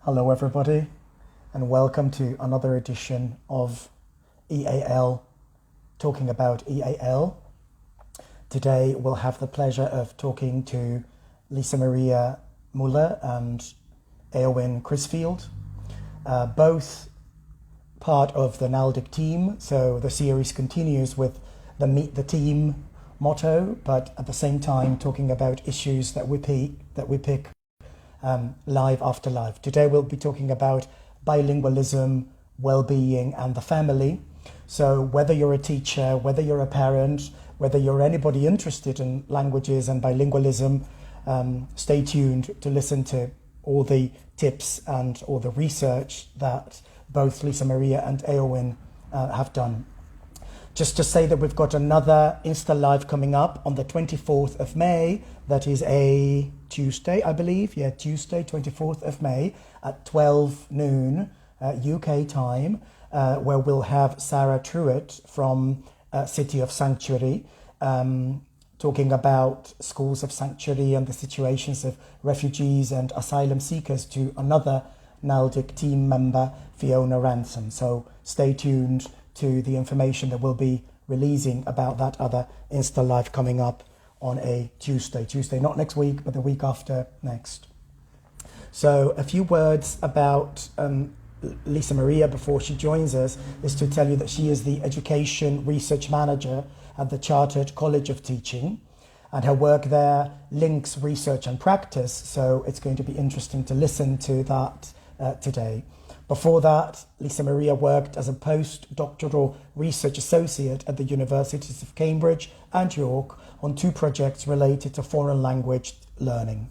Hello, everybody, and welcome to another edition of EAL, talking about EAL. Today, we'll have the pleasure of talking to Lisa Maria Muller and Eowyn Crisfield, both part of the NALDIC team. So the series continues with the Meet the Team motto, but at the same time talking about issues that we pick live after live. Today we'll be talking about bilingualism, well-being, and the family. So whether you're a teacher, whether you're a parent, whether you're anybody interested in languages and bilingualism, stay tuned to listen to all the tips and all the research that both Lisa Maria and Eowyn have done. Just to say that we've got another Insta Live coming up on the 24th of May. That is a Tuesday, I believe. Yeah, Tuesday, 24th of May at 12 noon UK time, where we'll have Sarah Truitt from City of Sanctuary talking about schools of sanctuary and the situations of refugees and asylum seekers to another NALDIC team member, Fiona Ransom. So stay tuned to the information that we'll be releasing about that other Insta Live coming up on a Tuesday, not next week, but the week after next. So a few words about Lisa Maria before she joins us is to tell you that she is the Education Research Manager at the Chartered College of Teaching, and her work there links research and practice, so it's going to be interesting to listen to that today. Before that, Lisa Maria worked as a postdoctoral research associate at the Universities of Cambridge and York on two projects related to foreign language learning.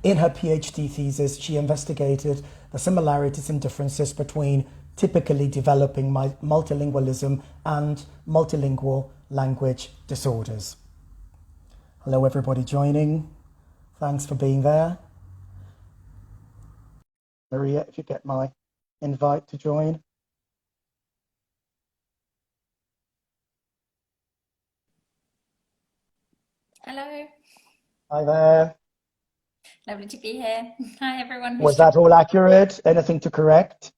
In her PhD thesis, she investigated the similarities and differences between typically developing multilingualism and multilingual language disorders. Hello, everybody joining. Thanks for being there. Maria, if you get my invite to join. Hello, Hi there. lovely to be here. Hi everyone who's Was joined. that all accurate? Anything to correct?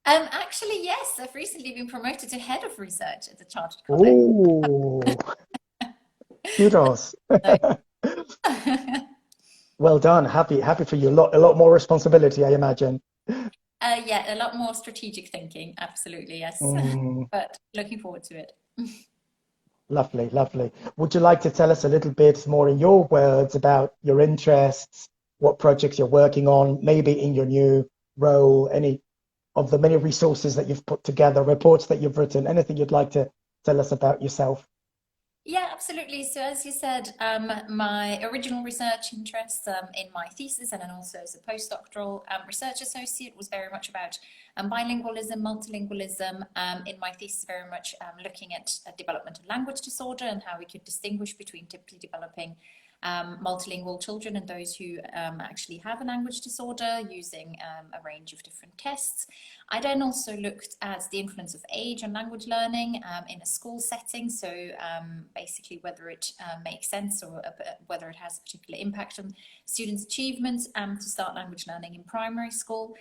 Actually, yes, I've recently been promoted to head of research at the Chartered College. Ooh, kudos. So, Well done. Happy for you. A lot more responsibility, I imagine. yeah, a lot more strategic thinking, absolutely, yes. Mm, But looking forward to it. lovely, lovely. Would you like to tell us a little bit more in your words about your interests, what projects you're working on, maybe in your new role, any of the many resources that you've put together, reports that you've written, anything you'd like to tell us about yourself? Yeah, absolutely. So as you said, my original research interest in my thesis and then also as a postdoctoral research associate was very much about bilingualism, multilingualism. In my thesis, very much looking at developmental language disorder and how we could distinguish between typically developing multilingual children and those who actually have a language disorder using a range of different tests. I then also looked at the influence of age on language learning in a school setting. So basically whether it makes sense or whether it has a particular impact on students' achievements to start language learning in primary school.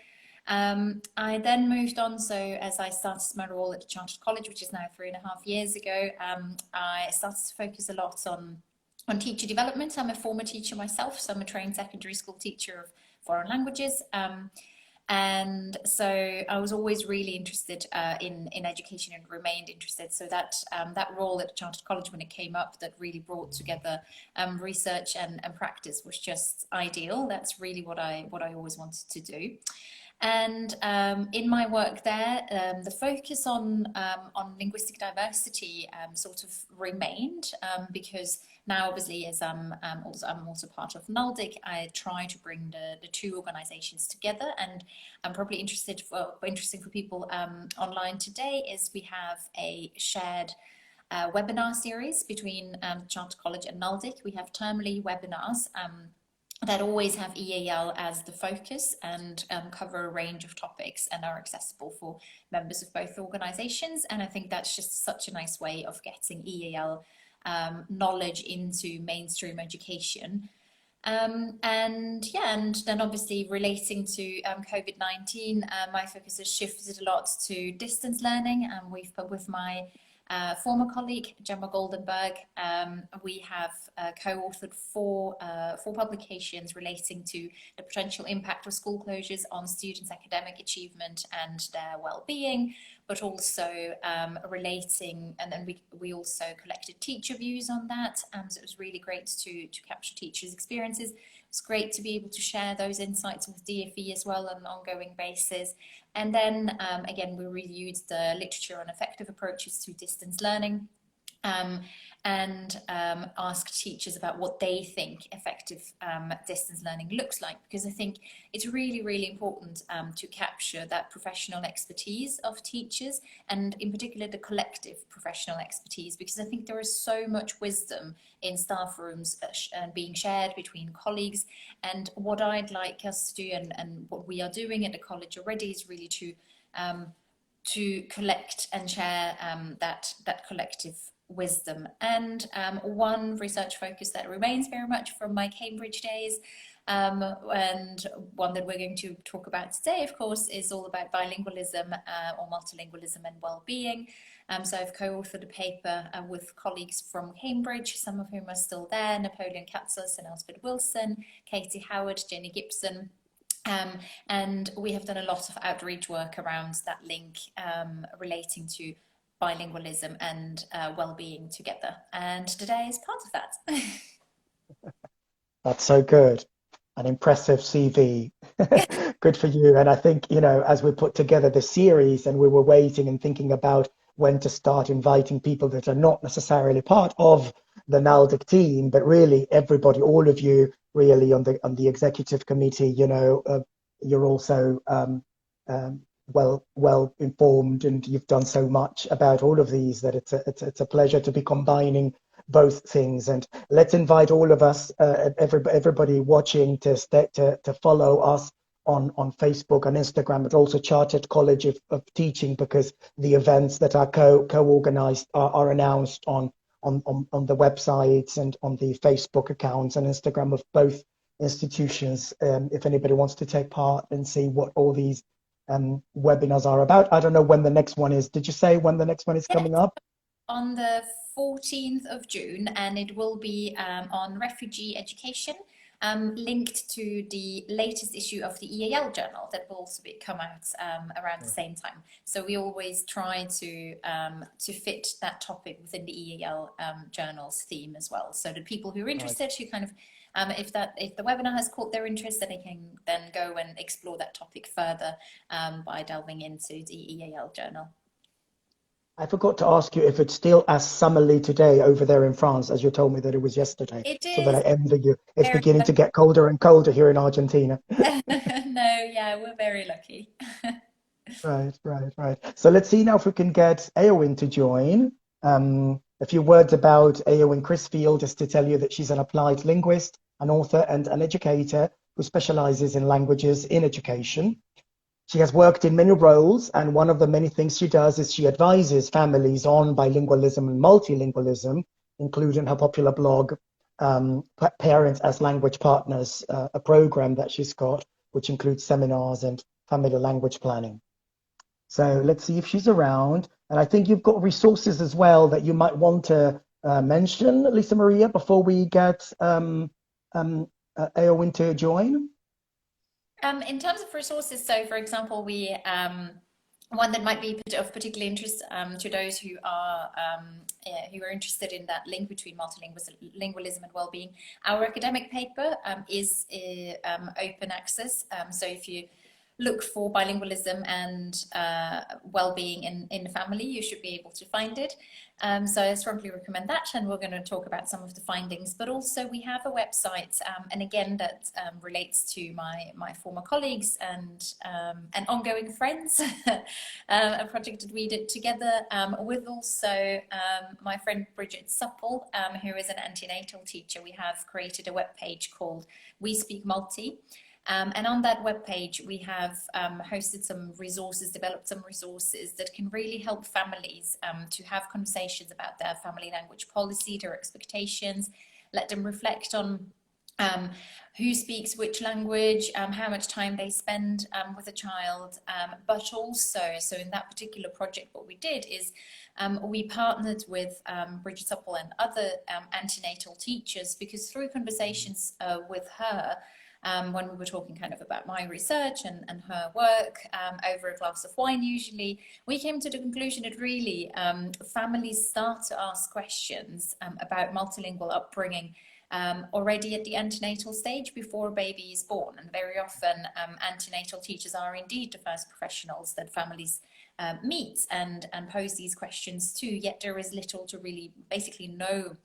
I then moved on, so as I started my role at the Chartered College, which is now 3.5 years ago, I started to focus a lot on teacher development. I'm a former teacher myself, so I'm a trained secondary school teacher of foreign languages. And so I was always really interested in education and remained interested. So that role at Chartered College when it came up that really brought together research and practice was just ideal. That's really what I always wanted to do. And in my work there, the focus on linguistic diversity sort of remained because now, obviously, as I'm also part of NALDIC, I try to bring the two organisations together. And I'm probably interesting for people online today is we have a shared webinar series between Chartered College and NALDIC. We have termly webinars that always have EAL as the focus and cover a range of topics and are accessible for members of both organisations. And I think that's just such a nice way of getting EAL knowledge into mainstream education And yeah, and then obviously relating to COVID-19, my focus has shifted a lot to distance learning, and with my former colleague Gemma Goldenberg, we have co-authored four publications relating to the potential impact of school closures on students' academic achievement and their well-being, but also relating, and then we also collected teacher views on that. So it was really great to capture teachers' experiences. It's great to be able to share those insights with DFE as well on an ongoing basis. And then again, we reviewed the literature on effective approaches to distance learning. And ask teachers about what they think effective distance learning looks like, because I think it's really, really important to capture that professional expertise of teachers, and in particular the collective professional expertise, because I think there is so much wisdom in staff rooms and being shared between colleagues. And what I'd like us to do, and what we are doing at the college already, is really to collect and share that collective wisdom. And one research focus that remains very much from my Cambridge days, and one that we're going to talk about today, of course, is all about bilingualism or multilingualism and well-being. So I've co-authored a paper with colleagues from Cambridge, some of whom are still there: Napoleon Katsas and Elspeth Wilson, Katie Howard, Jenny Gibson. And we have done a lot of outreach work around that link relating to bilingualism and well-being together, and today is part of that. That's so good. An impressive CV. Good for you. And I think, as we put together the series and we were waiting and thinking about when to start inviting people that are not necessarily part of the NALDIC team, but really everybody, all of you really on the executive committee, you're also well informed, and you've done so much about all of these that it's a pleasure to be combining both things. And let's invite all of us, everybody watching, to follow us on Facebook and Instagram, but also Chartered College of Teaching, because the events that are co-organized are announced on the websites and on the Facebook accounts and Instagram of both institutions. If anybody wants to take part and see what all these webinars are about. I don't know when the next one is. Did you say when the next one is coming up? On the 14th of June, and it will be on refugee education, linked to the latest issue of the EAL journal that will also come out around the same time. So we always try to fit that topic within the EAL journal's theme as well. So the people who are interested, who kind of if the webinar has caught their interest, then they can then go and explore that topic further by delving into the EAL journal. I forgot to ask you if it's still as summerly today over there in France as you told me that it was yesterday. It is. So that I envy you. It's beginning to get colder and colder here in Argentina. No, yeah, we're very lucky. Right. So let's see now if we can get Eowyn to join. A few words about Eowyn Crisfield, just to tell you that she's an applied linguist, an author, and an educator who specializes in languages in education. She has worked in many roles, and one of the many things she does is she advises families on bilingualism and multilingualism, including her popular blog, Parents as Language Partners, a program that she's got, which includes seminars and family language planning. So let's see if she's around. And I think you've got resources as well that you might want to mention, Lisa Maria, before we get Eowyn to join. In terms of resources, so for example, we one that might be of particular interest to those who are interested in that link between multilingualism and well-being. Our academic paper is open access. So if you look for bilingualism and well-being in the family, you should be able to find it. So I strongly recommend that, and we're going to talk about some of the findings. But also we have a website, and again that relates to my former colleagues and ongoing friends, a project that we did together with also my friend Bridget Supple, who is an antenatal teacher. We have created a web page called We Speak Multi. And on that webpage, we have hosted some resources, developed some resources that can really help families to have conversations about their family language policy, their expectations, let them reflect on um, who speaks which language, how much time they spend with a child, but also, so in that particular project, what we did is we partnered with Bridget Supple and other antenatal teachers, because through conversations with her, when we were talking kind of about my research and her work over a glass of wine usually, we came to the conclusion that really families start to ask questions about multilingual upbringing already at the antenatal stage before a baby is born. And very often antenatal teachers are indeed the first professionals that families meet and pose these questions to, yet there is little to really basically no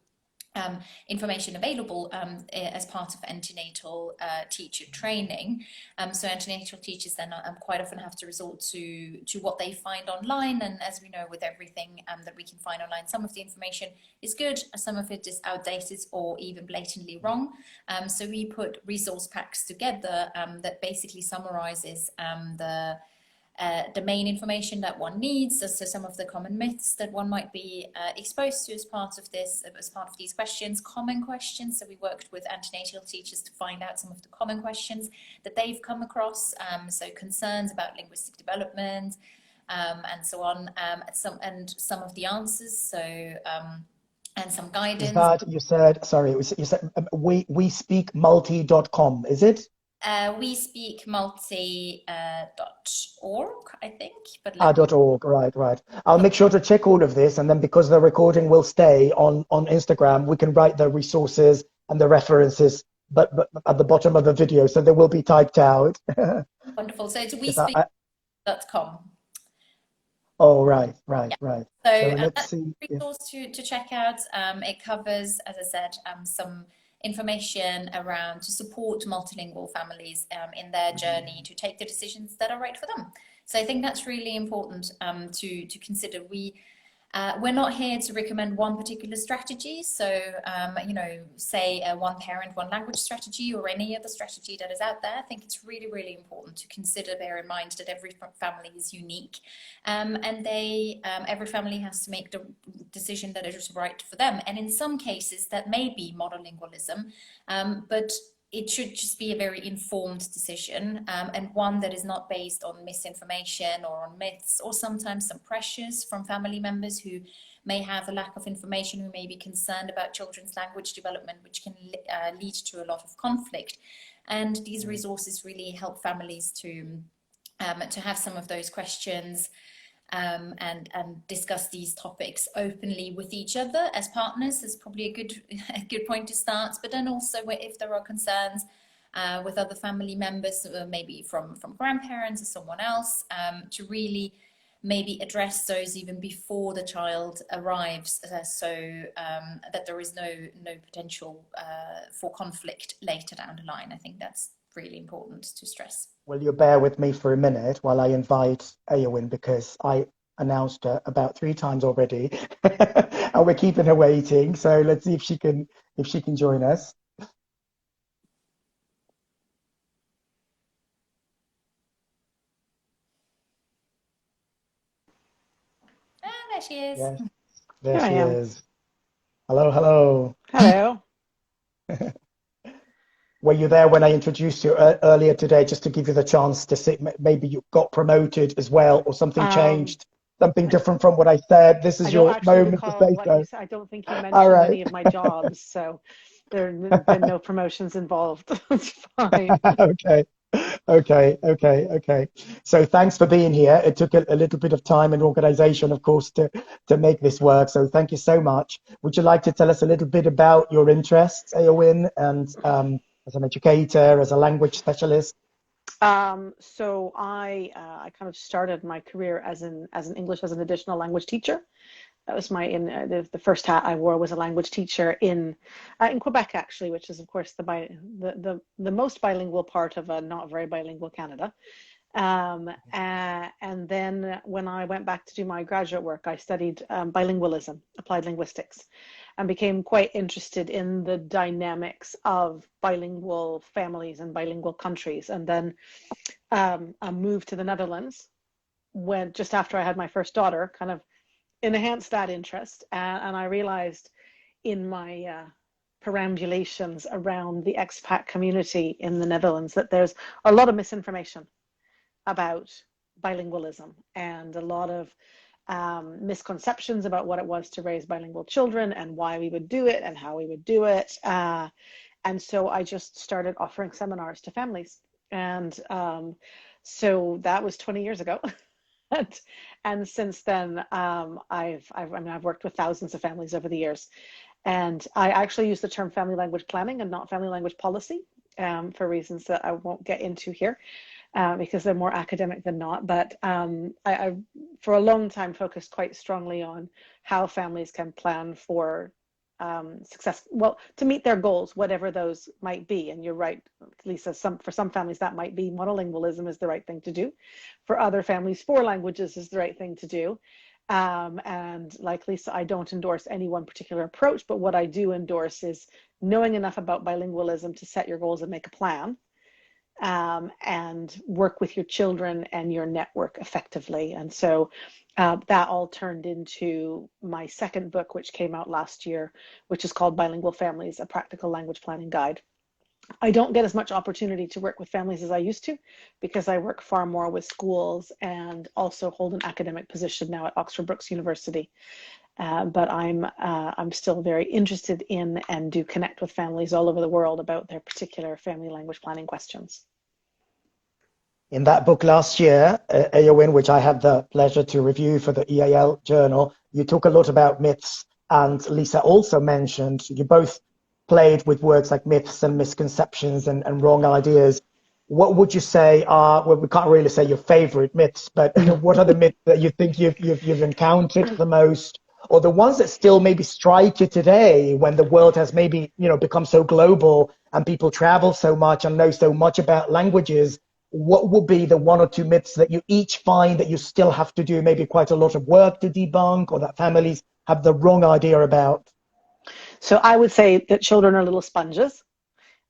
information available as part of antenatal teacher training. So antenatal teachers then quite often have to resort to what they find online. And as we know, with everything that we can find online, some of the information is good, some of it is outdated or even blatantly wrong. So we put resource packs together that basically summarizes the main information that one needs, as to some of the common myths that one might be exposed to as part of this, as part of these questions, common questions. So we worked with antenatal teachers to find out some of the common questions that they've come across. So concerns about linguistic development and so on, and some of the answers. So and some Is guidance. that, you said, sorry, you said we speak multi.com, is it? We speak multi .org, I think, but .org, right, right. I'll make sure to check all of this, and then because the recording will stay on Instagram, we can write the resources and the references, but at the bottom of the video, so they will be typed out. wonderful. So it's Because I, wespeak.com. oh, right, right, Yeah. right. So So let's that's see. a Yeah. resource to check out. It covers, as I said, some information around to support multilingual families in their journey to take the decisions that are right for them. So I think that's really important to consider. We're not here to recommend one particular strategy. So, say one parent, one language strategy, or any other strategy that is out there. I think it's really, really important to consider, bear in mind that every family is unique, and every family has to make the decision that is right for them. And in some cases, that may be monolingualism, but it should just be a very informed decision, and one that is not based on misinformation or on myths, or sometimes some pressures from family members who may have a lack of information, who may be concerned about children's language development, which can lead to a lot of conflict. And these resources really help families to have some of those questions and discuss these topics openly with each other as partners. Is probably a good point to start. But then also, if there are concerns with other family members, maybe from grandparents or someone else, to really maybe address those even before the child arrives, so that there is no potential for conflict later down the line. I think that's really important to stress. Will you bear with me for a minute while I invite Eowyn, because I announced her about 3 times already, and we're keeping her waiting. So let's see if she can join us. Ah, there she is. Yes, there Here I she am. is. Hello, hello. Hello. Were you there when I introduced you earlier today, just to give you the chance to see? Maybe you got promoted as well, or something Um, changed, something I, different from what I said. This I is don't your actually moment to recall say what you so. said. I don't think you All mentioned right. any of my jobs, so there have been no promotions involved. It's fine. Okay. Okay. So thanks for being here. It took a little bit of time and organization, of course, to make this work. So thank you so much. Would you like to tell us a little bit about your interests, Eowyn, and as an educator, as a language specialist? So I kind of started my career as an English as an additional language teacher. That was the first hat I wore was a language teacher in Quebec, actually, which is of course the most bilingual part of a not very bilingual Canada. And then when I went back to do my graduate work, I studied bilingualism, applied linguistics, and became quite interested in the dynamics of bilingual families and bilingual countries. And then I moved to the Netherlands when just after I had my first daughter, kind of enhanced that interest. And I realized in my perambulations around the expat community in the Netherlands that there's a lot of misinformation about bilingualism and a lot of misconceptions about what it was to raise bilingual children and why we would do it and how we would do it. And so I just started offering seminars to families. And so that was 20 years ago. And since then, I've worked with thousands of families over the years. And I actually use the term family language planning and not family language policy for reasons that I won't get into here because they're more academic than not. But I, for a long time, focused quite strongly on how families can plan for success, well, to meet their goals, whatever those might be. And you're right, Lisa, for some families that might be monolingualism is the right thing to do. For other families, 4 languages is the right thing to do. And like Lisa, I don't endorse any one particular approach, but what I do endorse is knowing enough about bilingualism to set your goals and make a plan, and work with your children and your network effectively. And so that all turned into my second book, which came out last year, which is called Bilingual Families, A Practical Language Planning Guide. I don't get as much opportunity to work with families as I used to because I work far more with schools and also hold an academic position now at Oxford Brookes University. But I'm still very interested in and do connect with families all over the world about their particular family language planning questions. In that book last year, Eowyn, which I had the pleasure to review for the EAL journal, you talk a lot about myths, and Lisa also mentioned you both played with words like myths and misconceptions and wrong ideas. What would you say are, well, we can't really say your favorite myths, but what are the myths that you think you've encountered the most, or the ones that still maybe strike you today when the world has maybe, become so global and people travel so much and know so much about languages? What would be the 1 or 2 myths that you each find that you still have to do maybe quite a lot of work to debunk, or that families have the wrong idea about? So I would say that children are little sponges,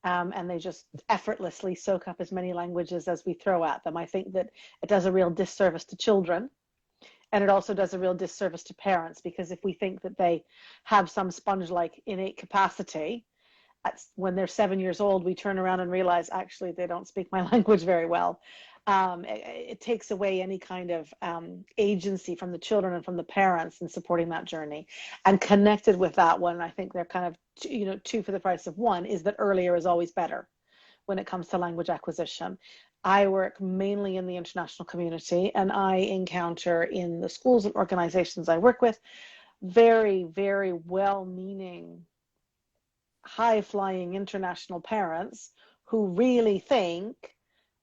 and they just effortlessly soak up as many languages as we throw at them. I think that it does a real disservice to children, and it also does a real disservice to parents, because if we think that they have some sponge-like innate capacity, when they're 7 years old, we turn around and realize actually they don't speak my language very well. It takes away any kind of agency from the children and from the parents in supporting that journey. And connected with that one, I think they're kind of, 2 for the price of 1, is that earlier is always better when it comes to language acquisition. I work mainly in the international community, and I encounter in the schools and organizations I work with very, very well-meaning, high-flying international parents who really think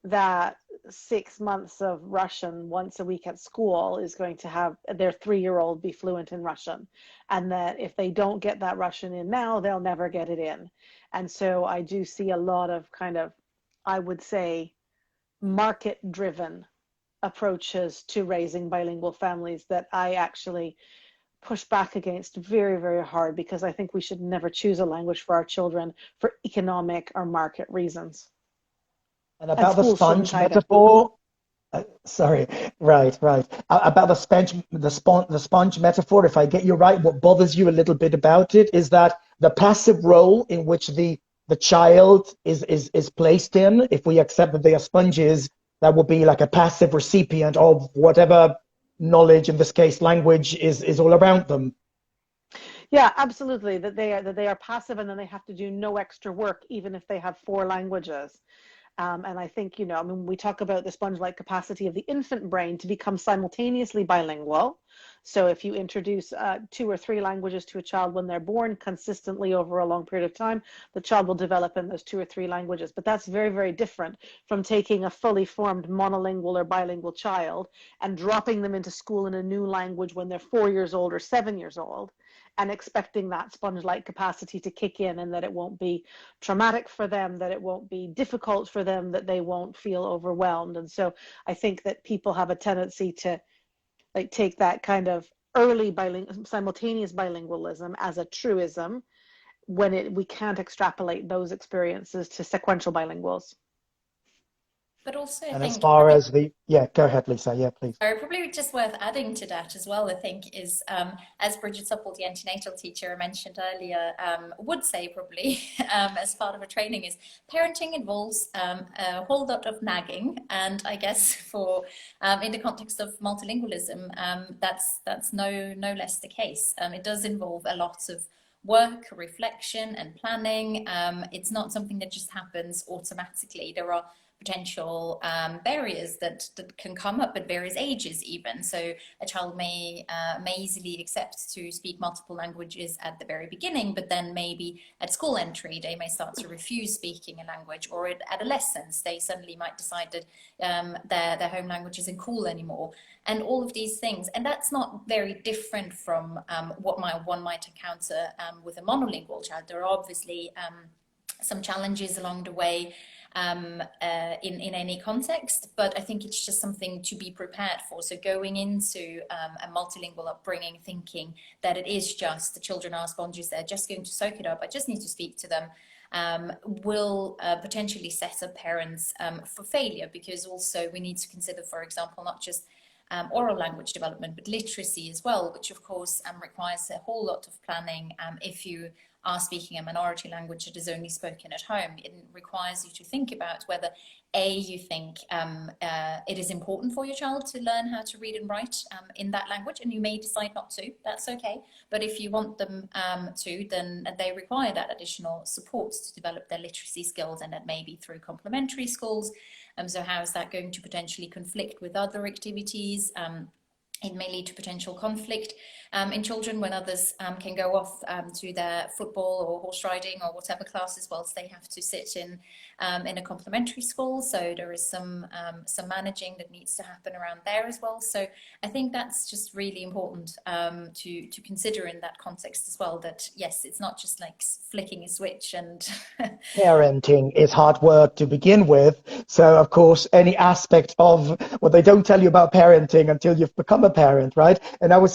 that 6 months of Russian once a week at school is going to have their 3-year-old be fluent in Russian, and that if they don't get that Russian in now, they'll never get it in. And so I do see a lot of kind of, I would say, market-driven approaches to raising bilingual families that I actually push back against very, very hard, because I think we should never choose a language for our children for economic or market reasons. And about the sponge metaphor, right. About the sponge metaphor, if I get you right, what bothers you a little bit about it is that the passive role in which the child is placed in, if we accept that they are sponges, that will be like a passive recipient of whatever knowledge, in this case language, is all around them. Yeah, absolutely, that they are passive, and then they have to do no extra work even if they have 4 languages. And I think, we talk about the sponge-like capacity of the infant brain to become simultaneously bilingual. So if you introduce 2 or 3 languages to a child when they're born consistently over a long period of time, the child will develop in those 2 or 3 languages. But that's very, very different from taking a fully formed monolingual or bilingual child and dropping them into school in a new language when they're 4 years old or 7 years old, and expecting that sponge-like capacity to kick in, and that it won't be traumatic for them, that it won't be difficult for them, that they won't feel overwhelmed. And so I think that people have a tendency to take that kind of early simultaneous bilingualism as a truism, when we can't extrapolate those experiences to sequential bilinguals. But also, I And as think far as yeah, go ahead, Lisa. Yeah, please. probably just worth adding to that as well, I think, is as Bridget Supple, the antenatal teacher I mentioned earlier, would say probably as part of a training is parenting involves a whole lot of nagging. And I guess for in the context of multilingualism, that's no less the case. It does involve a lot of work, reflection, and planning. It's not something that just happens automatically. There are potential barriers that can come up at various ages even. So a child may easily accept to speak multiple languages at the very beginning, but then maybe at school entry they may start to refuse speaking a language, or at adolescence they suddenly might decide that their home language isn't cool anymore, and all of these things. And that's not very different from what one might encounter with a monolingual child. There are obviously some challenges along the way in any context, but I think it's just something to be prepared for. So going into a multilingual upbringing, thinking that it is just the children are sponges, they're just going to soak it up, I just need to speak to them, will potentially set up parents for failure, because also we need to consider, for example, not just oral language development, but literacy as well, which of course requires a whole lot of planning. If you are speaking a minority language that is only spoken at home, it requires you to think about whether you think it is important for your child to learn how to read and write in that language, and you may decide not to, that's okay. But if you want them to, then they require that additional support to develop their literacy skills, and that may be through complementary schools. So how is that going to potentially conflict with other activities? It may lead to potential conflict in children when others can go off to their football or horse riding or whatever classes, whilst they have to sit in a complementary school. So there is some managing that needs to happen around there as well. So I think that's just really important to consider in that context as well, that yes, it's not just like flicking a switch and Parenting is hard work to begin with. So, of course, any aspect of what they don't tell you about parenting until you've become a parent, right? And I was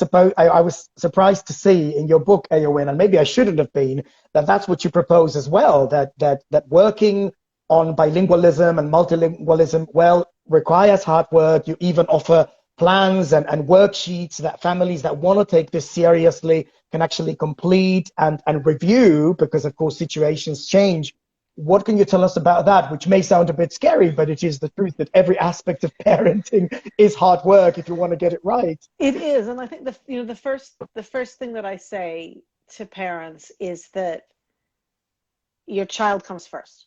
surprised to see in your book, Eowyn, and maybe I shouldn't have been, that that's what you propose as well, that working on bilingualism and multilingualism, well, requires hard work. You even offer plans and worksheets that families that want to take this seriously can actually complete and review, because, of course, situations change. What can you tell us about that? Which may sound a bit scary, but it is the truth that every aspect of parenting is hard work if you want to get it right. It is, and I think the first thing that I say to parents is that your child comes first.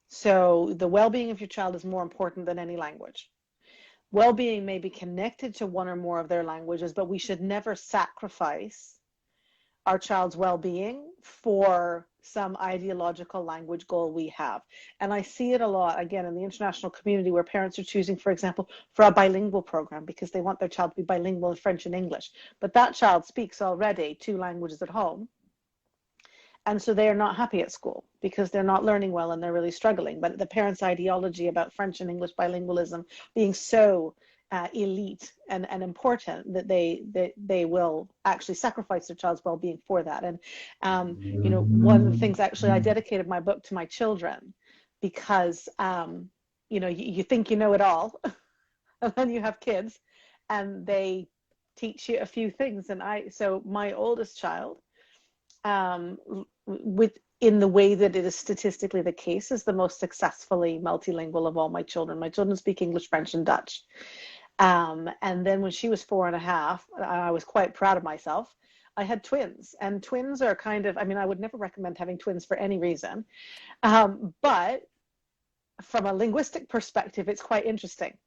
So the well-being of your child is more important than any language. Well-being may be connected to one or more of their languages, but we should never sacrifice our child's well-being for some ideological language goal we have. And I see it a lot, again, in the international community, where parents are choosing, for example, for a bilingual program because they want their child to be bilingual in French and English. But that child speaks already 2 languages at home. And so they are not happy at school because they're not learning well and they're really struggling. But the parents' ideology about French and English bilingualism being so elite and important that they will actually sacrifice their child's well-being for that. And one of the things, actually, I dedicated my book to my children because you think you know it all, and then you have kids, and they teach you a few things. And so my oldest child, in the way that it is statistically the case, is the most successfully multilingual of all my children. My children speak English, French, and Dutch. And then when she was 4.5, I was quite proud of myself. I had twins, and twins are kind of, I would never recommend having twins for any reason. But from a linguistic perspective, it's quite interesting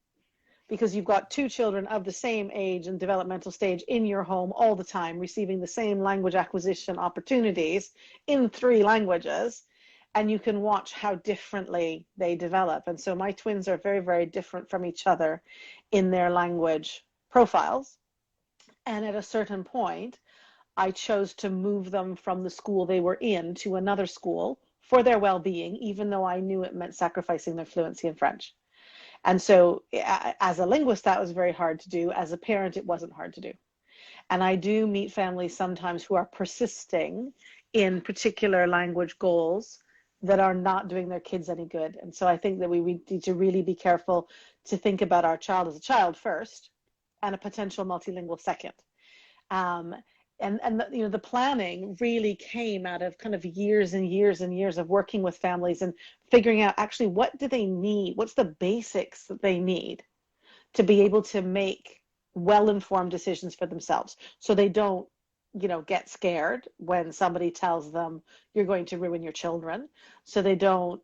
because you've got 2 children of the same age and developmental stage in your home all the time, receiving the same language acquisition opportunities in 3 languages. And you can watch how differently they develop. And so my twins are very, very different from each other in their language profiles. And at a certain point, I chose to move them from the school they were in to another school for their well-being, even though I knew it meant sacrificing their fluency in French. And so as a linguist, that was very hard to do. As a parent, it wasn't hard to do. And I do meet families sometimes who are persisting in particular language goals that are not doing their kids any good. And so I think that we need to really be careful to think about our child as a child first and a potential multilingual second. The planning really came out of kind of years and years and years of working with families and figuring out actually what do they need, what's the basics that they need to be able to make well-informed decisions for themselves, so they don't get scared when somebody tells them you're going to ruin your children, so they don't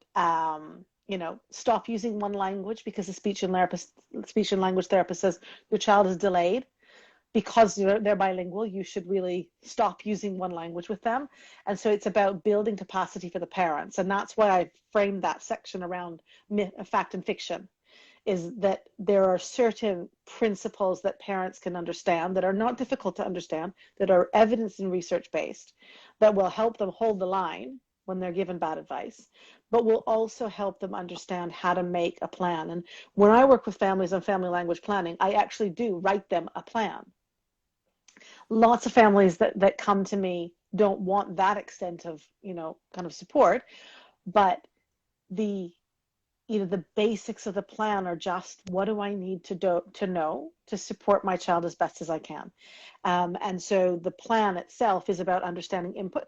stop using one language because the speech and language therapist says your child is delayed because they're bilingual. You should really stop using one language with them. And so it's about building capacity for the parents. And that's why I framed that section around fact and fiction, is that there are certain principles that parents can understand that are not difficult to understand, that are evidence and research based, that will help them hold the line when they're given bad advice, but will also help them understand how to make a plan. And when I work with families on family language planning, I actually do write them a plan. Lots of families that come to me don't want that extent of, kind of support, but the basics of the plan are just, what do I need to know to support my child as best as I can? And so the plan itself is about understanding input,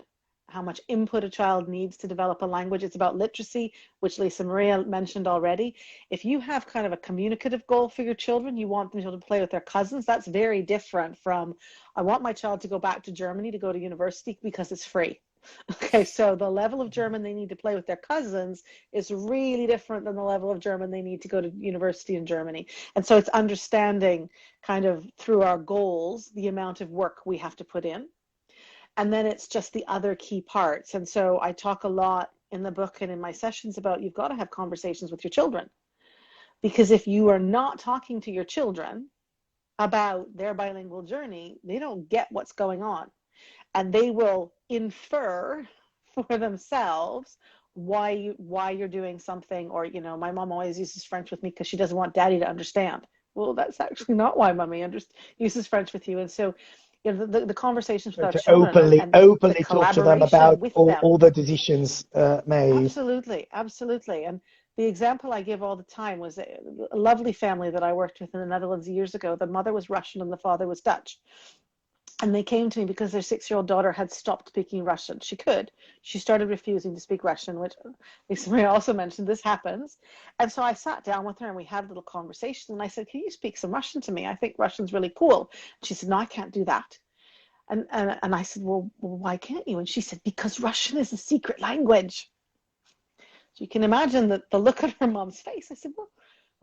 how much input a child needs to develop a language. It's about literacy, which Lisa Maria mentioned already. If you have kind of a communicative goal for your children, you want them to be able to play with their cousins, that's very different from, I want my child to go back to Germany to go to university because it's free. Okay, so the level of German they need to play with their cousins is really different than the level of German they need to go to university in Germany. And so it's understanding kind of through our goals the amount of work we have to put in. And then it's just the other key parts. And so I talk a lot in the book and in my sessions about, you've got to have conversations with your children. Because if you are not talking to your children about their bilingual journey, they don't get what's going on. And they will infer for themselves why you're doing something. Or, my mom always uses French with me because she doesn't want daddy to understand. Well, that's actually not why mommy uses French with you. And so the conversations with our children and openly talk to them about all the decisions made. Absolutely. And the example I give all the time was a lovely family that I worked with in the Netherlands years ago. The mother was Russian and the father was Dutch. And they came to me because their 6-year-old daughter had stopped speaking Russian. She started refusing to speak Russian, which Lisa Maria also mentioned, this happens. And so I sat down with her and we had a little conversation. And I said, can you speak some Russian to me? I think Russian's really cool. She said, no, I can't do that. And I said, well, why can't you? And she said, because Russian is a secret language. So you can imagine the look on her mom's face. I said, well,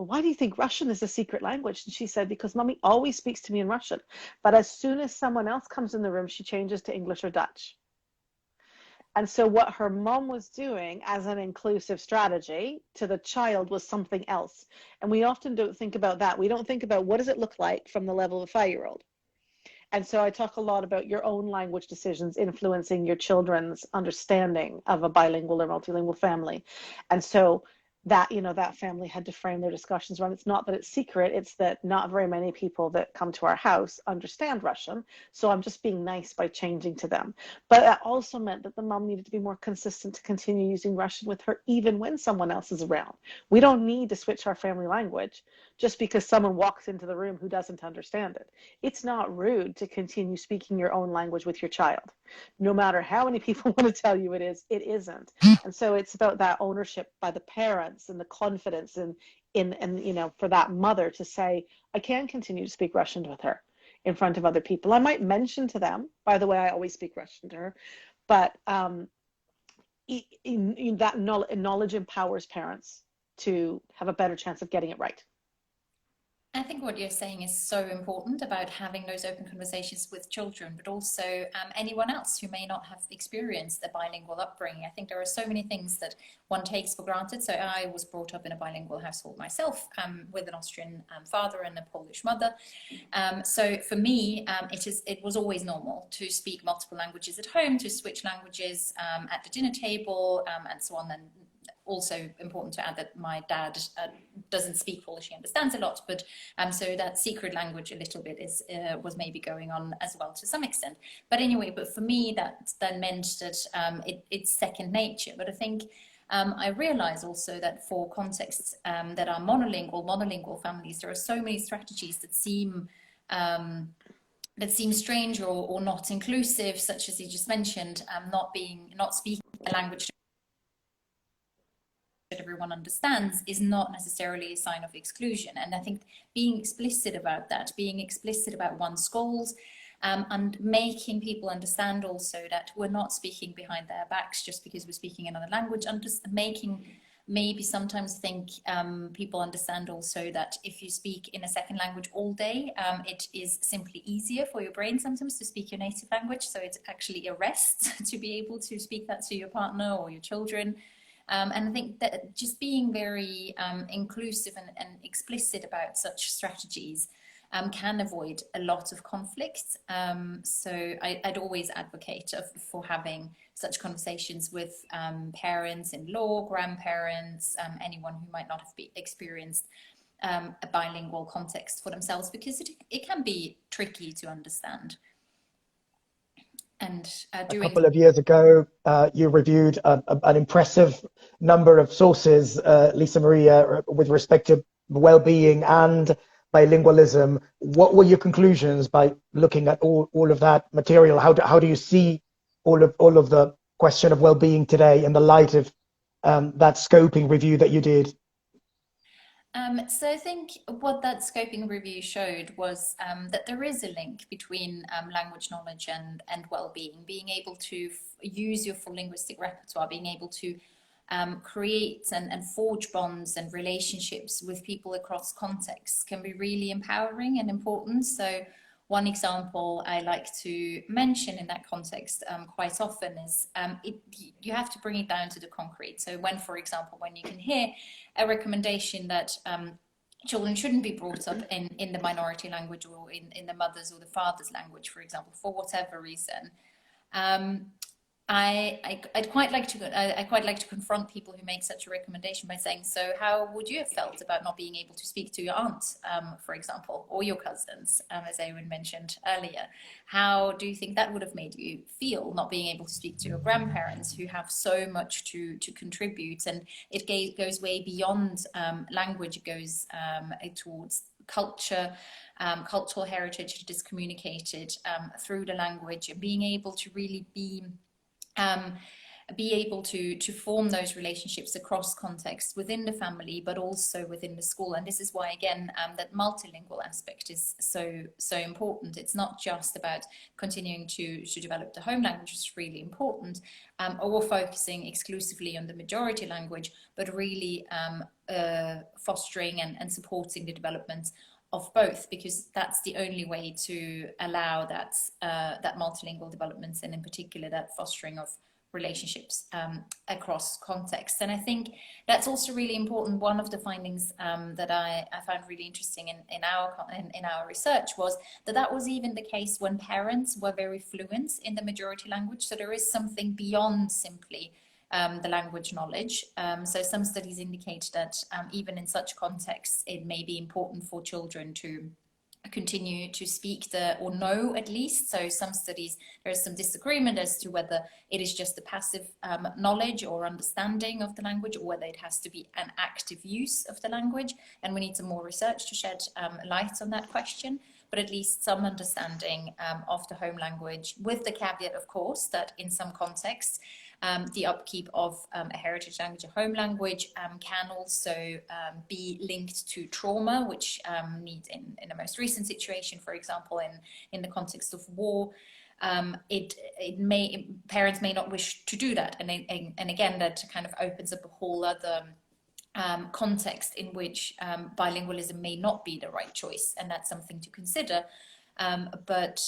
why do you think Russian is a secret language? And she said, because mommy always speaks to me in Russian. But as soon as someone else comes in the room, she changes to English or Dutch. And so what her mom was doing as an inclusive strategy to the child was something else. And we often don't think about that. We don't think about what does it look like from the level of a 5-year-old. And so I talk a lot about your own language decisions influencing your children's understanding of a bilingual or multilingual family. And so that, that family had to frame their discussions around, it's not that it's secret, it's that not very many people that come to our house understand Russian. So I'm just being nice by changing to them. But that also meant that the mom needed to be more consistent to continue using Russian with her, even when someone else is around. We don't need to switch our family language just because someone walks into the room who doesn't understand it. It's not rude to continue speaking your own language with your child. No matter how many people want to tell you it is, it isn't. And so it's about that ownership by the parents and the confidence in for that mother to say, I can continue to speak Russian with her in front of other people. I might mention to them, by the way, I always speak Russian to her, but that knowledge empowers parents to have a better chance of getting it right. I think what you're saying is so important about having those open conversations with children, but also anyone else who may not have experienced a bilingual upbringing. I think there are so many things that one takes for granted. So I was brought up in a bilingual household myself, with an Austrian father and a Polish mother. So for me, it was always normal to speak multiple languages at home, to switch languages at the dinner table, and so on. And also important to add that my dad doesn't speak Polish, he understands a lot, but so that secret language a little bit was maybe going on as well to some extent. But anyway, but for me that then meant that it's second nature. But I think I realize also that for contexts that are monolingual families, there are so many strategies that seem strange or not inclusive, such as you just mentioned, not speaking a language that everyone understands is not necessarily a sign of exclusion. And I think being explicit about that, being explicit about one's goals, and making people understand also that we're not speaking behind their backs just because we're speaking another language, making maybe sometimes think people understand also that if you speak in a second language all day, it is simply easier for your brain sometimes to speak your native language. So it's actually a rest to be able to speak that to your partner or your children. And I think that just being very inclusive and explicit about such strategies can avoid a lot of conflicts. So I'd always advocate for having such conversations with parents-in-law, grandparents, anyone who might not have experienced a bilingual context for themselves, because it can be tricky to understand. And a couple of years ago, you reviewed an impressive number of sources, Lisa Maria, with respect to well-being and bilingualism. What were your conclusions by looking at all of that material? How do you see all of the question of well-being today in the light of that scoping review that you did? So I think what that scoping review showed was that there is a link between language knowledge and well-being, being able to use your full linguistic repertoire, being able to create and forge bonds and relationships with people across contexts can be really empowering and important. So one example I like to mention in that context quite often is you have to bring it down to the concrete. So for example, when you can hear a recommendation that children shouldn't be brought up in the minority language or in the mother's or the father's language, for example, for whatever reason, I'd quite like to confront people who make such a recommendation by saying, so how would you have felt about not being able to speak to your aunt, for example, or your cousins, as Eowyn mentioned earlier? How do you think that would have made you feel, not being able to speak to your grandparents who have so much to contribute? And it goes way beyond language. It goes towards culture, cultural heritage that is communicated through the language, and being able to really be able to form those relationships across contexts within the family, but also within the school. And this is why, again, that multilingual aspect is so important. It's not just about continuing to develop the home language, which is really important, or focusing exclusively on the majority language, but really fostering and supporting the development of both, because that's the only way to allow that multilingual development, and in particular that fostering of relationships across contexts. And I think that's also really important. One of the findings that I found really interesting in our research was that was even the case when parents were very fluent in the majority language. So there is something beyond simply the language knowledge. So some studies indicate that even in such contexts, it may be important for children to continue to speak or know at least. So some studies, there is some disagreement as to whether it is just a passive knowledge or understanding of the language, or whether it has to be an active use of the language. And we need some more research to shed light on that question. But at least some understanding of the home language, with the caveat, of course, that in some contexts, the upkeep of a heritage language, a home language, can also be linked to trauma, which needs, in the most recent situation, for example, in the context of war, parents may not wish to do that. And again, that kind of opens up a whole other context in which bilingualism may not be the right choice, and that's something to consider. But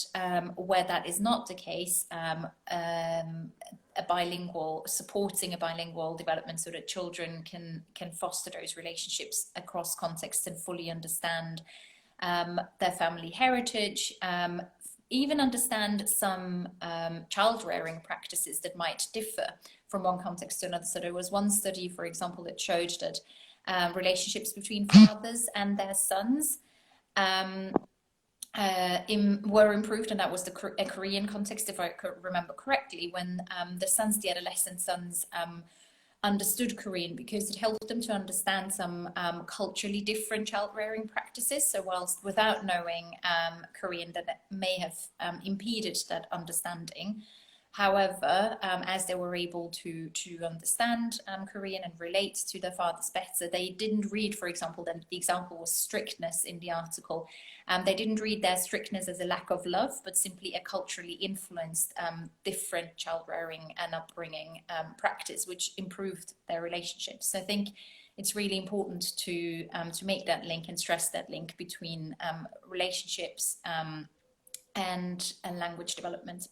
where that is not the case, supporting a bilingual development so that children can foster those relationships across contexts and fully understand their family heritage, even understand some child rearing practices that might differ from one context to another. So there was one study, for example, that showed that relationships between fathers and their sons were improved, and that was a Korean context, if I remember correctly, when the adolescent sons understood Korean, because it helped them to understand some culturally different child rearing practices. So whilst without knowing Korean, that may have impeded that understanding. However, as they were able to understand Korean and relate to their fathers better, they didn't read, for example, then the example was strictness in the article. They didn't read their strictness as a lack of love, but simply a culturally influenced different child rearing and upbringing practice, which improved their relationships. So I think it's really important to make that link and stress that link between relationships and language development.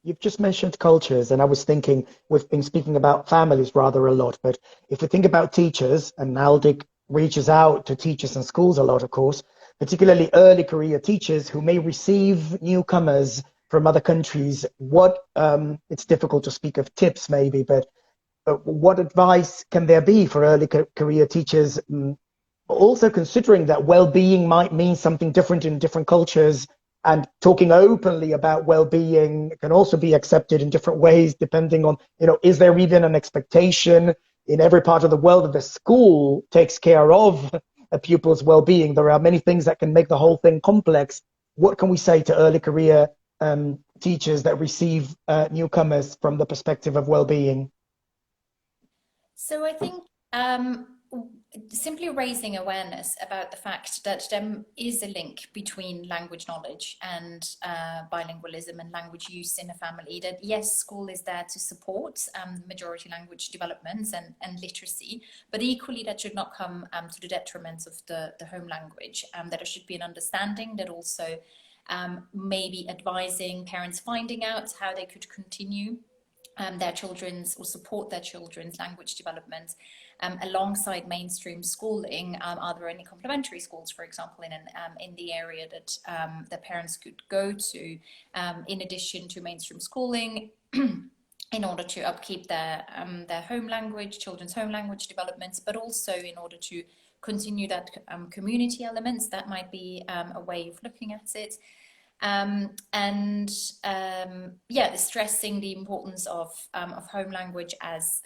You've just mentioned cultures, and I was thinking we've been speaking about families rather a lot, but if we think about teachers, and NALDIC reaches out to teachers and schools a lot, of course, particularly early career teachers who may receive newcomers from other countries, it's difficult to speak of tips maybe, but what advice can there be for early career teachers, also considering that well-being might mean something different in different cultures, and talking openly about well-being can also be accepted in different ways depending on, is there even an expectation in every part of the world that the school takes care of a pupil's well-being? There are many things that can make the whole thing complex. What can we say to early career teachers that receive newcomers from the perspective of well-being? So I think simply raising awareness about the fact that there is a link between language knowledge and bilingualism and language use in a family, that yes, school is there to support majority language developments and literacy, but equally that should not come to the detriment of the home language, that there should be an understanding that also maybe advising parents finding out how they could continue their children's or support their children's language development alongside mainstream schooling. Are there any complementary schools, for example, in the area that the parents could go to in addition to mainstream schooling in order to upkeep their home language, children's home language developments, but also in order to continue that community elements? That might be a way of looking at it. Stressing the importance of home language as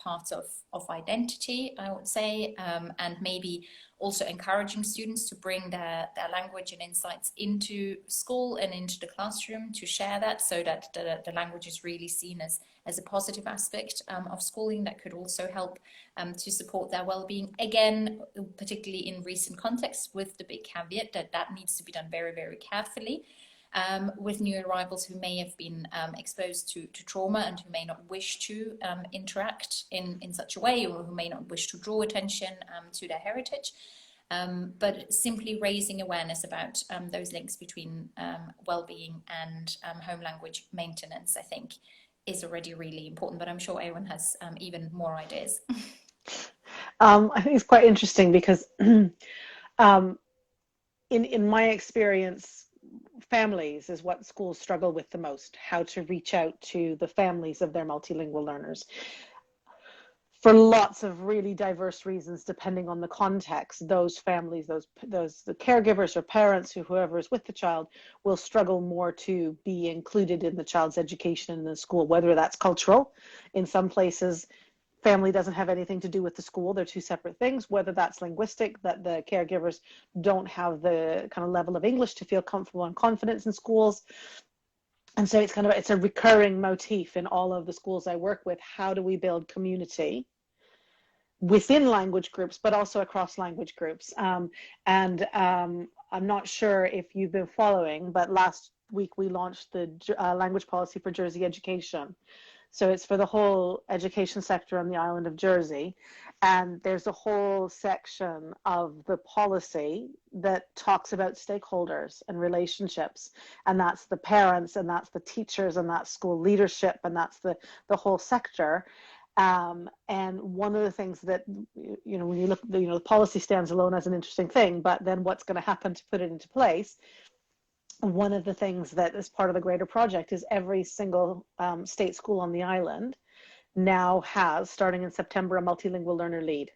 part of identity, I would say, and maybe also encouraging students to bring their language and insights into school and into the classroom, to share that, so that the language is really seen as a positive aspect of schooling that could also help to support their well-being. Again, particularly in recent contexts, with the big caveat that needs to be done very, very carefully. With new arrivals who may have been exposed to trauma and who may not wish to interact in such a way, or who may not wish to draw attention to their heritage. But simply raising awareness about those links between well-being and home language maintenance, I think, is already really important. But I'm sure Aaron has even more ideas. I think it's quite interesting because in my experience, families is what schools struggle with the most, how to reach out to the families of their multilingual learners. For lots of really diverse reasons, depending on the context, those families, the caregivers or parents, whoever is with the child, will struggle more to be included in the child's education in the school, whether that's cultural. In some places, family doesn't have anything to do with the school. They're two separate things, whether that's linguistic, that the caregivers don't have the kind of level of English to feel comfortable and confidence in schools. And so it's a recurring motif in all of the schools I work with. How do we build community within language groups, but also across language groups? I'm not sure if you've been following, but last week we launched the language policy for Jersey education. So it's for the whole education sector on the island of Jersey. And there's a whole section of the policy that talks about stakeholders and relationships. And that's the parents, and that's the teachers, and that's school leadership, and that's the whole sector. And one of the things that, when you look, the policy stands alone as an interesting thing, but then what's going to happen to put it into place? One of the things that is part of the greater project is every single state school on the island now has, starting in September, a multilingual learner lead.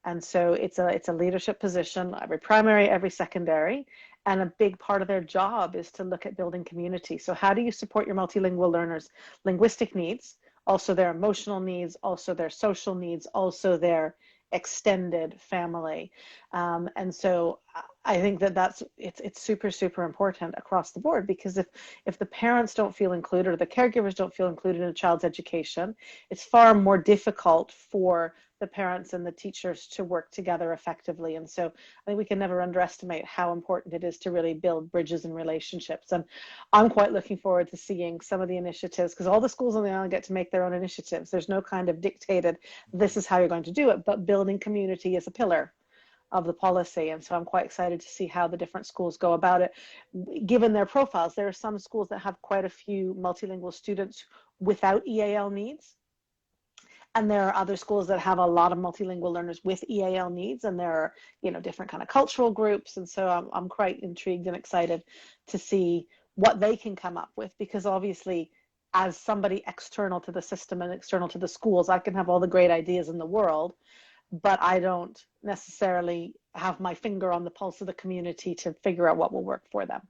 And so it's a leadership position, every primary, every secondary, and a big part of their job is to look at building community. So how do you support your multilingual learners' linguistic needs also their emotional needs, also their social needs, also their extended family. And so I think that it's super, super important across the board, because if the parents don't feel included or the caregivers don't feel included in a child's education, it's far more difficult for the parents and the teachers to work together effectively. And so I think we can never underestimate how important it is to really build bridges and relationships. And I'm quite looking forward to seeing some of the initiatives, because all the schools on the island get to make their own initiatives. There's no kind of dictated, this is how you're going to do it, but building community is a pillar of the policy. And so I'm quite excited to see how the different schools go about it, given their profiles. There are some schools that have quite a few multilingual students without EAL needs. And there are other schools that have a lot of multilingual learners with EAL needs, and there are, different kind of cultural groups. And so I'm quite intrigued and excited to see what they can come up with, because obviously, as somebody external to the system and external to the schools, I can have all the great ideas in the world, but I don't necessarily have my finger on the pulse of the community to figure out what will work for them.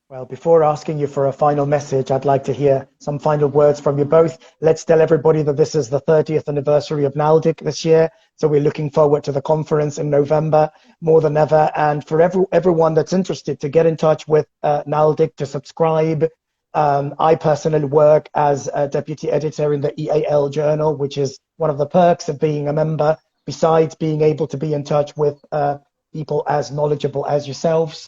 Well, before asking you for a final message, I'd like to hear some final words from you both. Let's tell everybody that this is the 30th anniversary of NALDIC this year. So we're looking forward to the conference in November more than ever. And for everyone that's interested to get in touch with NALDIC, to subscribe. I personally work as a deputy editor in the EAL Journal, which is one of the perks of being a member, besides being able to be in touch with people as knowledgeable as yourselves.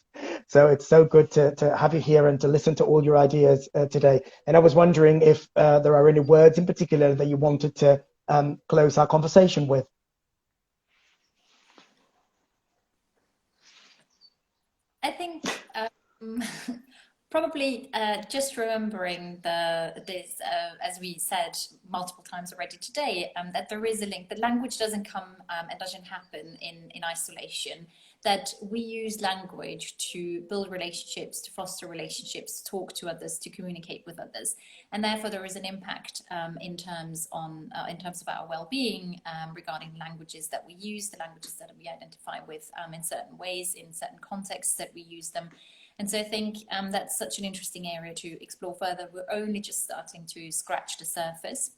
So it's so good to have you here and to listen to all your ideas today. And I was wondering if there are any words in particular that you wanted to close our conversation with. I think probably just remembering this, as we said multiple times already today, that there is a link. That language doesn't come and doesn't happen in isolation. That we use language to build relationships, to foster relationships, to talk to others, to communicate with others, and therefore there is an impact in terms of our well-being regarding languages that we use, the languages that we identify with in certain ways, in certain contexts that we use them. And so I think that's such an interesting area to explore further. We're only just starting to scratch the surface.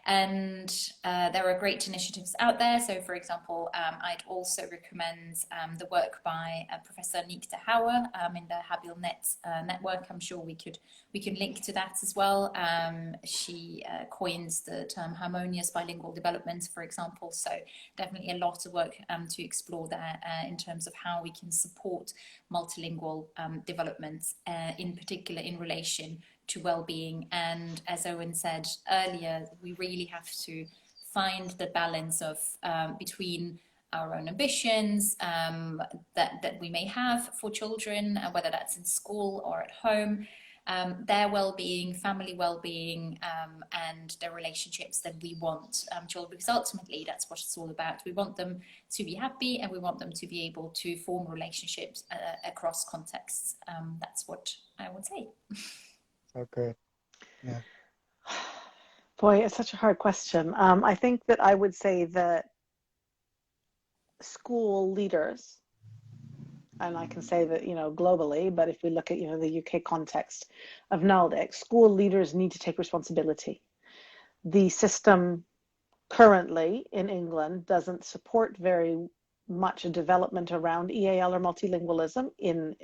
And there are great initiatives out there. So, for example, I'd also recommend the work by Professor Nikta Hauer in the HabilNet network. I'm sure we can link to that as well. She coins the term harmonious bilingual development, for example. So definitely a lot of work to explore there in terms of how we can support multilingual development, in particular in relation to well-being. And as Owen said earlier, we really have to find the balance of between our own ambitions that we may have for children, whether that's in school or at home, their well-being, family well-being, and their relationships that we want children, because ultimately that's what it's all about. We want them to be happy, and we want them to be able to form relationships across contexts. That's what I would say. Okay. Yeah. Boy, it's such a hard question. I think that I would say that school leaders, and I can say that, globally, but if we look at, the UK context of NALDIC, school leaders need to take responsibility. The system currently in England doesn't support very much a development around EAL or multilingualism in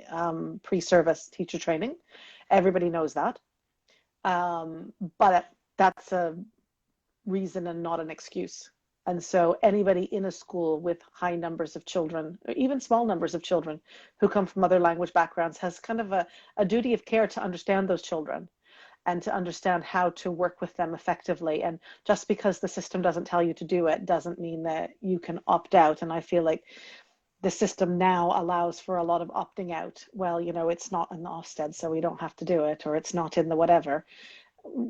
pre-service teacher training. Everybody knows that. But that's a reason and not an excuse. And so anybody in a school with high numbers of children, or even small numbers of children who come from other language backgrounds, has kind of a duty of care to understand those children and to understand how to work with them effectively. And just because the system doesn't tell you to do it doesn't mean that you can opt out. And I feel like the system now allows for a lot of opting out. Well, it's not in the Ofsted, so we don't have to do it, or it's not in the whatever.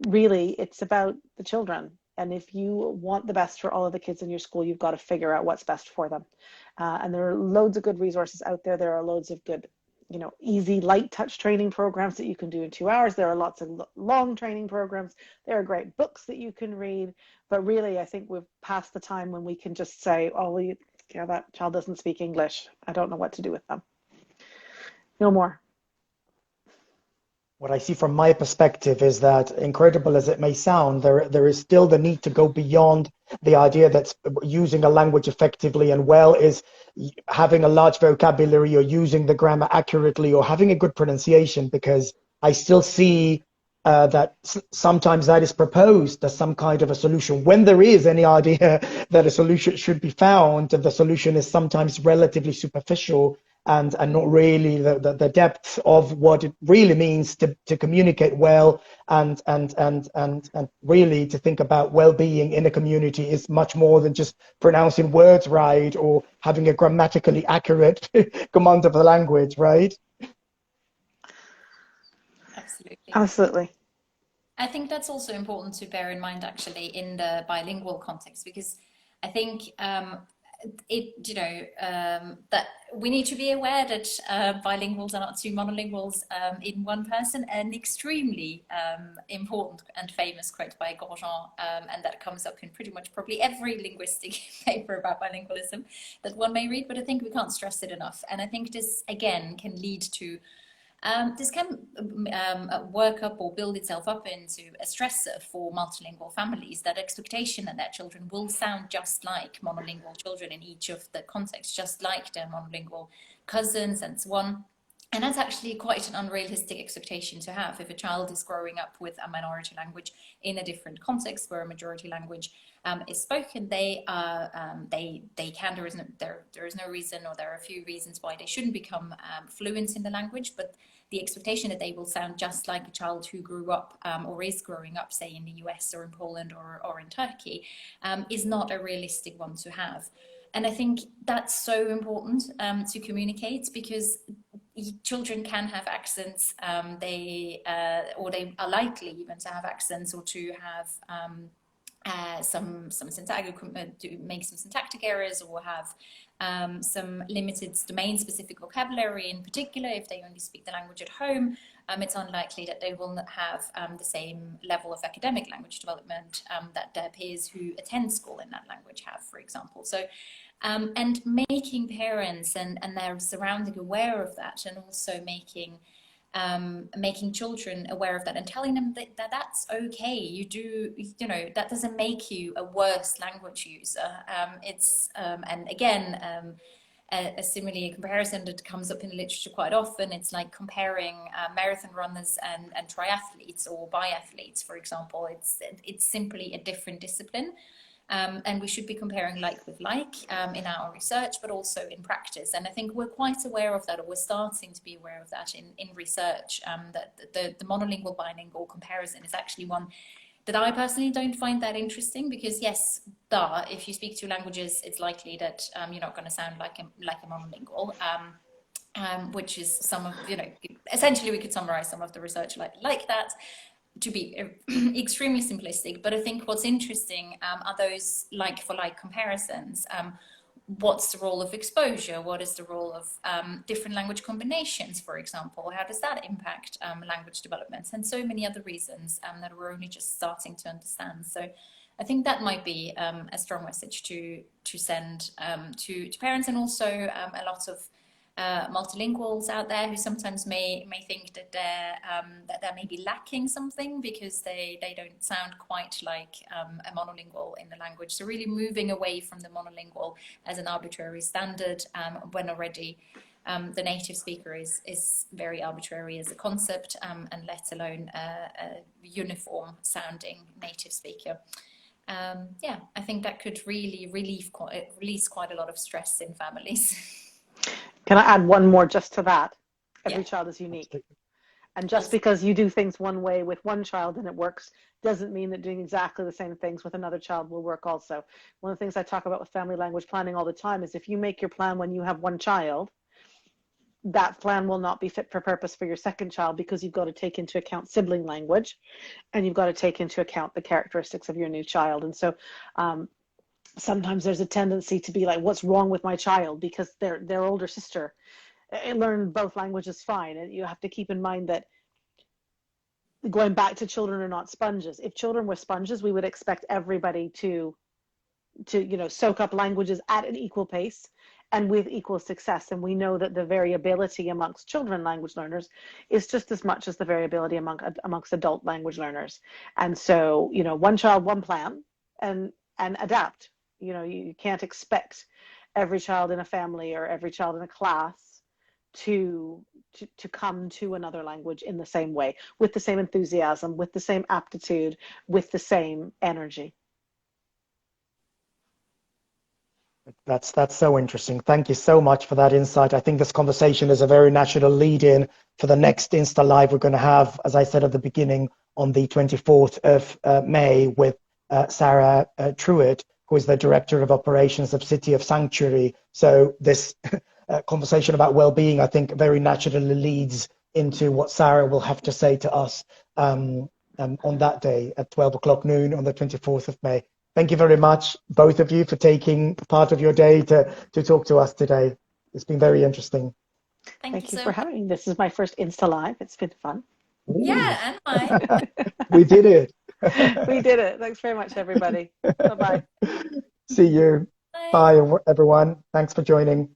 Really, it's about the children. And if you want the best for all of the kids in your school, you've got to figure out what's best for them. And there are loads of good resources out there. There are loads of good, easy light touch training programs that you can do in 2 hours. There are lots of long training programs. There are great books that you can read. But really, I think we've passed the time when we can just say, oh, well, that child doesn't speak English. I don't know what to do with them. No more. what I see from my perspective is that, incredible as it may sound, there is still the need to go beyond the idea that using a language effectively and well is having a large vocabulary or using the grammar accurately or having a good pronunciation, because I still see that sometimes that is proposed as some kind of a solution. When there is any idea that a solution should be found, the solution is sometimes relatively superficial and not really the depth of what it really means to communicate well and really to think about well-being in a community is much more than just pronouncing words right or having a grammatically accurate command of the language, right? Absolutely. Absolutely. I think that's also important to bear in mind actually in the bilingual context, because I think that we need to be aware that bilinguals are not two monolinguals in one person. An extremely important and famous quote by Grosjean, and that comes up in pretty much probably every linguistic paper about bilingualism that one may read, but I think we can't stress it enough. And I think this again can lead to this can work up or build itself up into a stressor for multilingual families, that expectation that their children will sound just like monolingual children in each of the contexts, just like their monolingual cousins and so on. And that's actually quite an unrealistic expectation to have. If a child is growing up with a minority language in a different context where a majority language is spoken, they can. There is no reason, or there are a few reasons why they shouldn't become fluent in the language. But the expectation that they will sound just like a child who grew up or is growing up, say in the US or in Poland or in Turkey, is not a realistic one to have. And I think that's so important to communicate, because children can have accents, or they are likely even to have accents, or to have some make some syntactic errors, or have some limited domain-specific vocabulary. In particular, if they only speak the language at home, it's unlikely that they will have the same level of academic language development that their peers who attend school in that language have, for example. So, and making parents and their surrounding aware of that, and also making children aware of that, and telling them that that's okay. That doesn't make you a worse language user. And again, a similar comparison that comes up in the literature quite often, it's like comparing marathon runners and triathletes or biathletes, for example. It's simply a different discipline. And we should be comparing like with like in our research, but also in practice. And I think we're quite aware of that, or we're starting to be aware of that in research, that the monolingual bilingual comparison is actually one that I personally don't find that interesting, because yes, if you speak two languages, it's likely that you're not going to sound like a monolingual. Which is essentially we could summarize some of the research like that, to be extremely simplistic. But I think what's interesting are those like for like comparisons. What's the role of exposure? What is the role of different language combinations, for example? How does that impact language development? And so many other reasons that we're only just starting to understand. So I think that might be a strong message to send to parents, and also a lot of multilinguals out there who sometimes may think that they're maybe lacking something because they don't sound quite like a monolingual in the language. So really moving away from the monolingual as an arbitrary standard, when already the native speaker is very arbitrary as a concept, and let alone a uniform sounding native speaker. I think that could really release quite a lot of stress in families. Can I add one more just to that? Every Yeah. child is unique. And just because you do things one way with one child and it works, doesn't mean that doing exactly the same things with another child will work also. One of the things I talk about with family language planning all the time is if you make your plan when you have one child, that plan will not be fit for purpose for your second child, because you've got to take into account sibling language, and you've got to take into account the characteristics of your new child. And so sometimes there's a tendency to be like, what's wrong with my child? Because their older sister learned both languages fine. And you have to keep in mind that, going back to children are not sponges. If children were sponges, we would expect everybody to soak up languages at an equal pace and with equal success. And we know that the variability amongst children language learners is just as much as the variability amongst adult language learners. And so, you know, one child, one plan, and adapt. You know, you can't expect every child in a family or every child in a class to come to another language in the same way, with the same enthusiasm, with the same aptitude, with the same energy. That's so interesting. Thank you so much for that insight. I think this conversation is a very natural lead-in for the next Insta Live we're going to have, as I said at the beginning, on the 24th of May with Sarah Truitt, who is the Director of Operations of City of Sanctuary. So this conversation about well-being, I think, very naturally leads into what Sarah will have to say to us on that day at 12 o'clock noon on the 24th of May. Thank you very much, both of you, for taking part of your day to talk to us today. It's been very interesting. Thank you for having me. This is my first Insta Live. It's been fun. Ooh. Yeah, and I. We did it. We did it. Thanks very much, everybody. Bye-bye. See you. Bye. Bye, everyone. Thanks for joining.